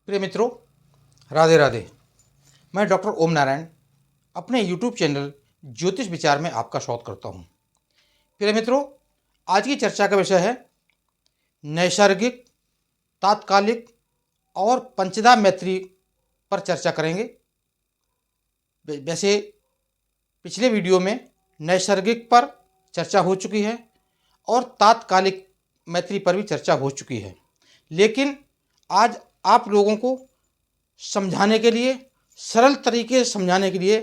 प्रिय मित्रों, राधे राधे। मैं डॉक्टर ओम नारायण अपने यूट्यूब चैनल ज्योतिष विचार में आपका स्वागत करता हूं। प्रिय मित्रों, आज की चर्चा का विषय है नैसर्गिक, तात्कालिक और पंचदा मैत्री पर चर्चा करेंगे। वैसे पिछले वीडियो में नैसर्गिक पर चर्चा हो चुकी है और तात्कालिक मैत्री पर भी चर्चा हो चुकी है, लेकिन आज आप लोगों को समझाने के लिए, सरल तरीके से समझाने के लिए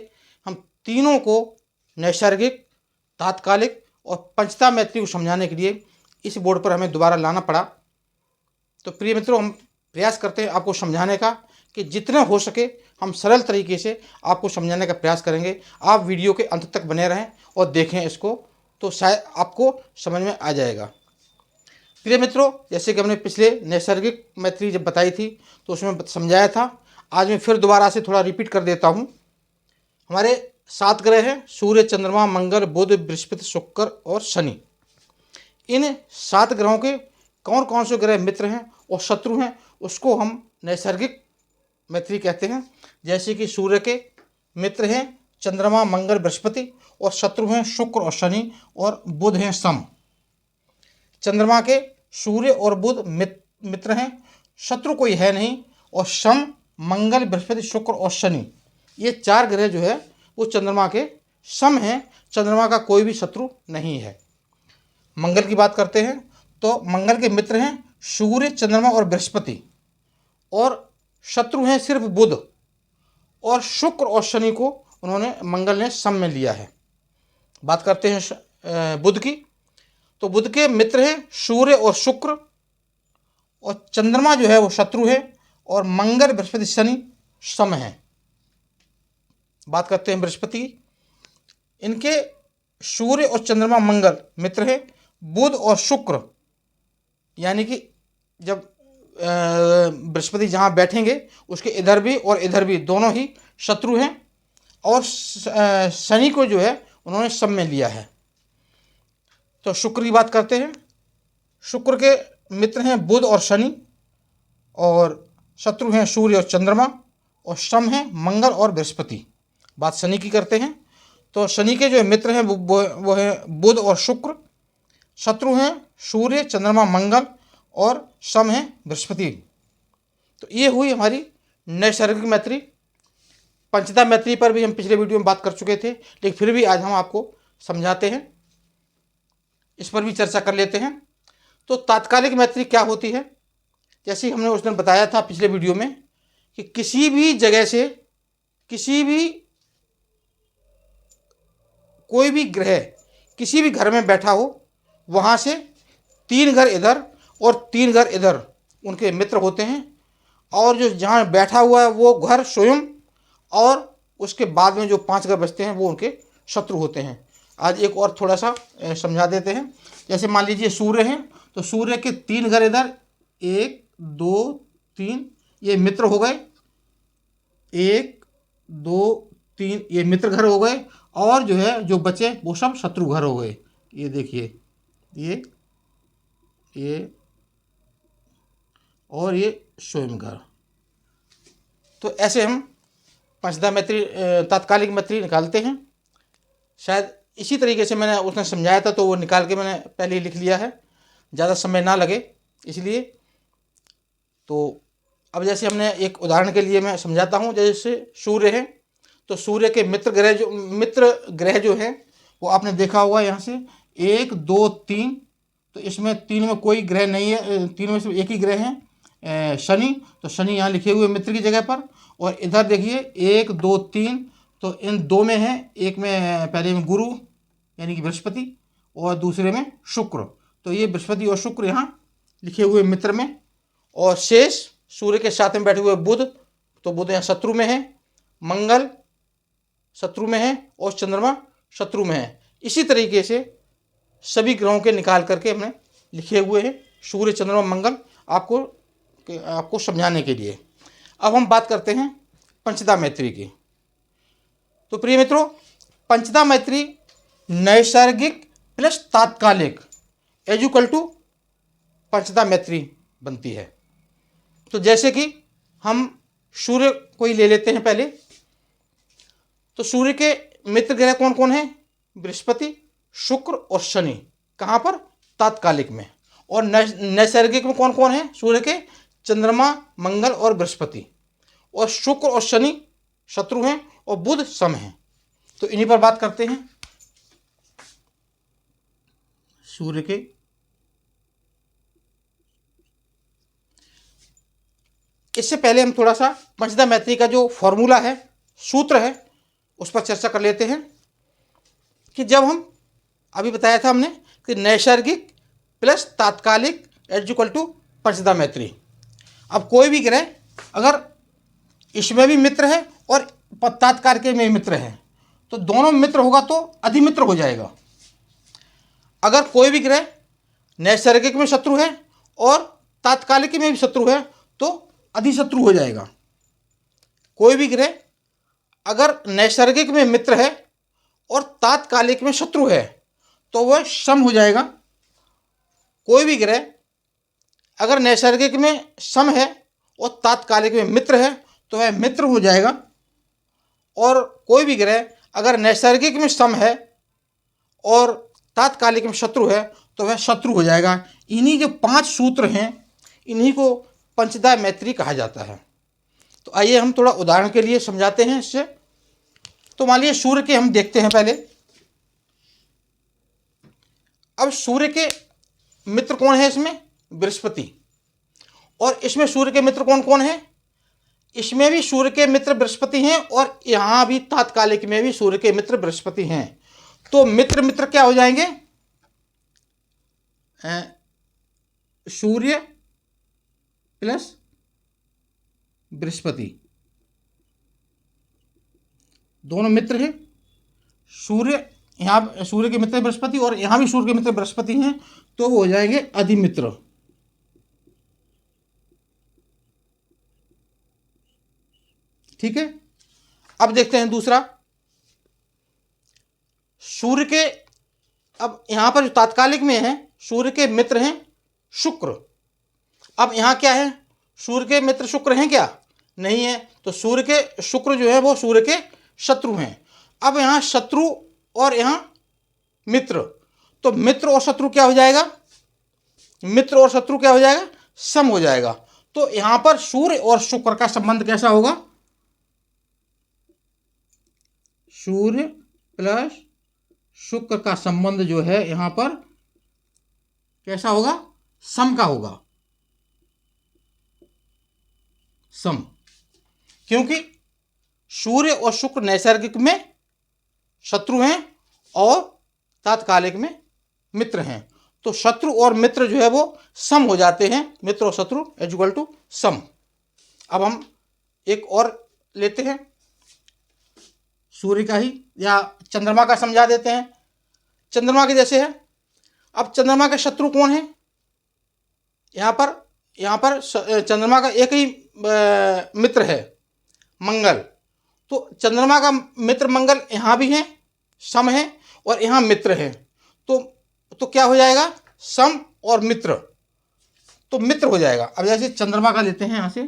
हम तीनों को, नैसर्गिक, तात्कालिक और पंचदा मैत्री को समझाने के लिए इस बोर्ड पर हमें दोबारा लाना पड़ा। तो प्रिय मित्रों, हम प्रयास करते हैं आपको समझाने का कि जितना हो सके हम सरल तरीके से आपको समझाने का प्रयास करेंगे। आप वीडियो के अंत तक बने रहें और देखें इसको, तो शायद आपको समझ में आ जाएगा। प्रिय मित्रों, जैसे कि हमने पिछले नैसर्गिक मैत्री जब बताई थी तो उसमें समझाया था, आज मैं फिर दोबारा से थोड़ा रिपीट कर देता हूँ। हमारे 7 ग्रह हैं, सूर्य, चंद्रमा, मंगल, बुध, बृहस्पति, शुक्र और शनि। इन 7 ग्रहों के कौन कौन से ग्रह मित्र हैं और शत्रु हैं उसको हम नैसर्गिक मैत्री कहते हैं। जैसे कि सूर्य के मित्र हैं चंद्रमा, मंगल, बृहस्पति और शत्रु हैं शुक्र और शनि और बुध हैं सम। चंद्रमा के सूर्य और बुध मित्र हैं, शत्रु कोई है नहीं, और सम मंगल, बृहस्पति, शुक्र और शनि, ये 4 ग्रह जो है वो चंद्रमा के सम हैं। चंद्रमा का कोई भी शत्रु नहीं है। मंगल की बात करते हैं तो मंगल के मित्र हैं सूर्य, चंद्रमा और बृहस्पति, और शत्रु हैं सिर्फ बुध, और शुक्र और शनि को उन्होंने, मंगल ने सम में लिया है। बात करते हैं बुध की, तो बुध के मित्र हैं सूर्य और शुक्र, और चंद्रमा जो है वो शत्रु है, और मंगल, बृहस्पति, शनि सम है। बात करते हैं बृहस्पति की, इनके सूर्य और चंद्रमा, मंगल मित्र है, बुध और शुक्र, यानी कि जब बृहस्पति जहाँ बैठेंगे उसके इधर भी और इधर भी दोनों ही शत्रु हैं, और शनि को जो है उन्होंने सम में लिया है। तो शुक्र की बात करते हैं, शुक्र के मित्र हैं बुध और शनि, और शत्रु हैं सूर्य और चंद्रमा, और सम हैं मंगल और बृहस्पति। बात शनि की करते हैं, तो शनि के जो मित्र हैं वो हैं बुध और शुक्र, शत्रु हैं सूर्य, चंद्रमा, मंगल, और सम हैं बृहस्पति। तो ये हुई हमारी नैसर्गिक मैत्री। पंचदा मैत्री पर भी हम पिछले वीडियो में बात कर चुके थे, लेकिन फिर भी आज हम आपको समझाते हैं, इस पर भी चर्चा कर लेते हैं। तो तात्कालिक मैत्री क्या होती है? जैसे हमने उस दिन बताया था पिछले वीडियो में कि किसी भी जगह से, किसी भी, कोई भी ग्रह किसी भी घर में बैठा हो, वहाँ से 3 घर इधर और 3 घर इधर उनके मित्र होते हैं, और जो जहाँ बैठा हुआ है वो घर स्वयं, और उसके बाद में जो 5 घर बचते हैं वो उनके शत्रु होते हैं। आज एक और थोड़ा सा समझा देते हैं। जैसे मान लीजिए सूर्य हैं, तो सूर्य के 3 घर इधर, 1 2 3, ये मित्र हो गए, 1 2 3 ये मित्र घर हो गए, और जो है जो बचे वो सब शत्रु घर हो गए। ये देखिए, ये और ये स्वयं घर। तो ऐसे हम पंचदा मैत्री, तात्कालिक मैत्री निकालते हैं। शायद इसी तरीके से मैंने उसने समझाया था, तो वो निकाल के मैंने पहले ही लिख लिया है, ज़्यादा समय ना लगे इसलिए। तो अब जैसे हमने एक उदाहरण के लिए मैं समझाता हूँ। जैसे सूर्य है, तो सूर्य के मित्र ग्रह जो हैं वो आपने देखा होगा, यहाँ से 1 2 3, तो इसमें 3 में कोई ग्रह नहीं है, 3 में सिर्फ एक ही ग्रह है शनि। तो शनि यहाँ लिखे हुए मित्र की जगह पर, और इधर देखिए 1 2 3, तो इन 2 में है, एक में पहले में गुरु यानी कि बृहस्पति, और दूसरे में शुक्र। तो ये बृहस्पति और शुक्र यहाँ लिखे हुए मित्र में, और शेष सूर्य के साथ में बैठे हुए बुध, तो बुध यहाँ शत्रु में है, मंगल शत्रु में है, और चंद्रमा शत्रु में है। इसी तरीके से सभी ग्रहों के निकाल करके हमने लिखे हुए हैं, सूर्य, चंद्रमा, मंगल, आपको समझाने के लिए। अब हम बात करते हैं पंचदा मैत्री की। तो प्रिय मित्रों, पंचदा मैत्री नैसर्गिक प्लस तात्कालिक इक्वल टू पंचदा मैत्री बनती है। तो जैसे कि हम सूर्य को ही ले लेते हैं पहले। तो सूर्य के मित्र ग्रह कौन कौन है? बृहस्पति, शुक्र और शनि। कहाँ पर? तात्कालिक में। और नैसर्गिक में कौन कौन है सूर्य के? चंद्रमा, मंगल और बृहस्पति। और शुक्र और शनि शत्रु हैं और बुध सम हैं। तो इन्हीं पर बात करते हैं। सूर्य के इससे पहले हम थोड़ा सा पंचदा मैत्री का जो फॉर्मूला है, सूत्र है, उस पर चर्चा कर लेते हैं। कि जब हम अभी बताया था हमने कि नैसर्गिक प्लस तात्कालिक इज इक्वल टू पंचदा मैत्री। अब कोई भी ग्रह अगर इसमें भी मित्र है और तात्कालिक में भी मित्र है तो दोनों मित्र होगा तो अधिमित्र हो जाएगा। अगर कोई भी ग्रह नैसर्गिक में शत्रु है और तात्कालिक में भी शत्रु है तो अधिशत्रु हो जाएगा। कोई भी ग्रह अगर नैसर्गिक में मित्र है और तात्कालिक में शत्रु है तो वह सम हो जाएगा। कोई भी ग्रह अगर नैसर्गिक में सम है और तात्कालिक में मित्र है तो वह मित्र हो जाएगा। और कोई भी ग्रह अगर नैसर्गिक में सम है और तात्कालिक में शत्रु है तो वह शत्रु हो जाएगा। इन्हीं जो 5 सूत्र हैं इन्हीं को पंचदा मैत्री कहा जाता है। तो आइए हम थोड़ा उदाहरण के लिए समझाते हैं इससे। तो मान लीजिए सूर्य के हम देखते हैं पहले। अब सूर्य के मित्र कौन है इसमें? बृहस्पति। और इसमें सूर्य के मित्र कौन कौन है? इसमें भी सूर्य के मित्र बृहस्पति हैं और यहाँ भी तात्कालिक में भी सूर्य के मित्र बृहस्पति हैं। तो मित्र मित्र क्या हो जाएंगे? सूर्य प्लस बृहस्पति, दोनों मित्र हैं। सूर्य यहाँ सूर्य के मित्र बृहस्पति और यहाँ भी सूर्य के मित्र बृहस्पति हैं तो वो हो जाएंगे अधिमित्र। ठीक है। अब देखते हैं दूसरा। सूर्य के अब यहाँ पर जो तात्कालिक में है सूर्य के मित्र हैं शुक्र। अब यहाँ क्या है? सूर्य के मित्र शुक्र हैं क्या? नहीं है। तो सूर्य के शुक्र जो है वो सूर्य के शत्रु हैं। अब यहाँ शत्रु और यहाँ मित्र, तो मित्र और शत्रु क्या हो जाएगा? मित्र और शत्रु क्या हो जाएगा? सम हो जाएगा। तो यहाँ पर सूर्य और शुक्र का संबंध कैसा होगा? सूर्य प्लस शुक्र का संबंध जो है यहाँ पर कैसा होगा? सम का होगा। सम, क्योंकि सूर्य और शुक्र नैसर्गिक में शत्रु हैं और तात्कालिक में मित्र हैं। तो शत्रु और मित्र जो है वो सम हो जाते हैं। मित्र और शत्रु इज इक्वल टू सम। अब हम एक और लेते हैं सूर्य का ही या चंद्रमा का समझा देते हैं। चंद्रमा के जैसे है। अब चंद्रमा का शत्रु कौन है? यहाँ पर चंद्रमा का एक ही मित्र है, मंगल। तो चंद्रमा का मित्र मंगल यहाँ भी है, सम है, और यहाँ मित्र है। तो क्या हो जाएगा? सम और मित्र, तो मित्र हो जाएगा। अब जैसे चंद्रमा का लेते हैं यहाँ से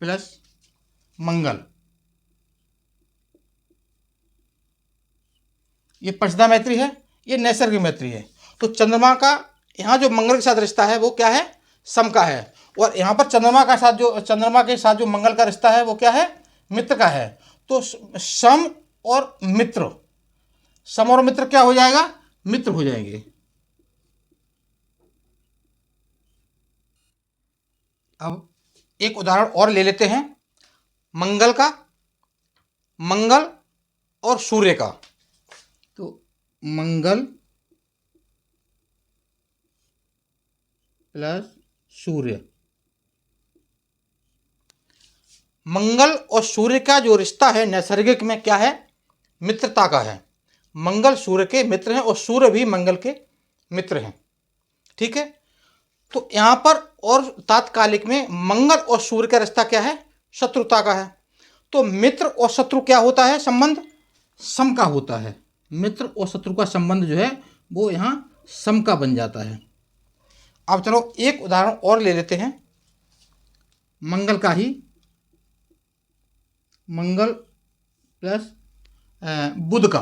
प्लस मंगल, ये पंचदा मैत्री है, ये नैसर्गिक मैत्री है। तो चंद्रमा का यहाँ जो मंगल के साथ रिश्ता है वो क्या है? सम का है। और यहाँ पर चंद्रमा के साथ जो मंगल का रिश्ता है वो क्या है? मित्र का है। तो सम और मित्र, सम और मित्र क्या हो जाएगा? मित्र हो जाएंगे। अब एक उदाहरण और ले लेते हैं मंगल का, मंगल और सूर्य का। तो मंगल प्लस सूर्य, मंगल और सूर्य का जो रिश्ता है नैसर्गिक में क्या है? मित्रता का है। मंगल सूर्य के मित्र हैं और सूर्य भी मंगल के मित्र हैं। ठीक है। तो यहाँ पर और तात्कालिक में मंगल और सूर्य का रिश्ता क्या है? शत्रुता का है। तो मित्र और शत्रु क्या होता है? संबंध सम का होता है। मित्र और शत्रु का संबंध जो है वो यहाँ सम का बन जाता है। अब चलो एक उदाहरण और ले लेते हैं मंगल का ही। मंगल प्लस बुध का।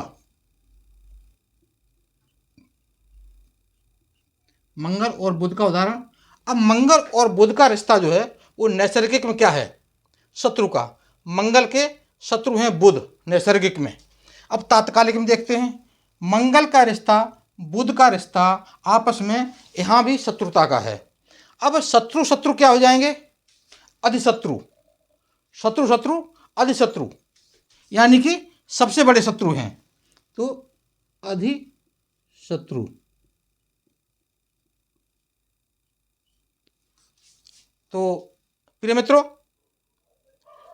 मंगल और बुध का उदाहरण। अब मंगल और बुध का रिश्ता जो है वो नैसर्गिक में क्या है? शत्रु का। मंगल के शत्रु हैं बुध नैसर्गिक में। अब तात्कालिक में देखते हैं, मंगल का रिश्ता बुध का रिश्ता आपस में यहाँ भी शत्रुता का है। अब शत्रु शत्रु क्या हो जाएंगे? अधिशत्रु। शत्रु शत्रु अधिशत्रु, यानी कि सबसे बड़े शत्रु हैं, तो अधिशत्रु। तो प्रिय मित्रों,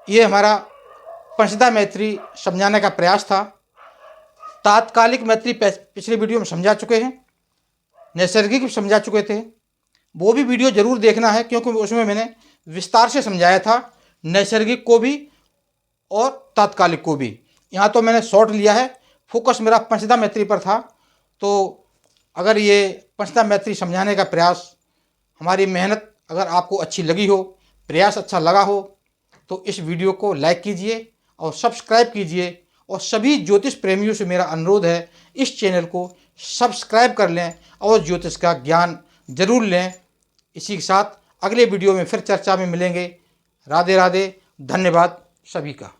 ये हमारा पंचदा मैत्री समझाने का प्रयास था। तात्कालिक मैत्री पिछले वीडियो में समझा चुके हैं, नैसर्गिक भी समझा चुके थे। वो भी वीडियो ज़रूर देखना है, क्योंकि उसमें मैंने विस्तार से समझाया था, नैसर्गिक को भी और तात्कालिक को भी। यहाँ तो मैंने शॉर्ट लिया है, फोकस मेरा पंचदा मैत्री पर था। तो अगर ये पंचदा मैत्री समझाने का प्रयास, हमारी मेहनत अगर आपको अच्छी लगी हो, प्रयास अच्छा लगा हो, तो इस वीडियो को लाइक कीजिए और सब्सक्राइब कीजिए। और सभी ज्योतिष प्रेमियों से मेरा अनुरोध है, इस चैनल को सब्सक्राइब कर लें और ज्योतिष का ज्ञान जरूर लें। इसी के साथ अगले वीडियो में फिर चर्चा में मिलेंगे। राधे राधे, धन्यवाद सभी का।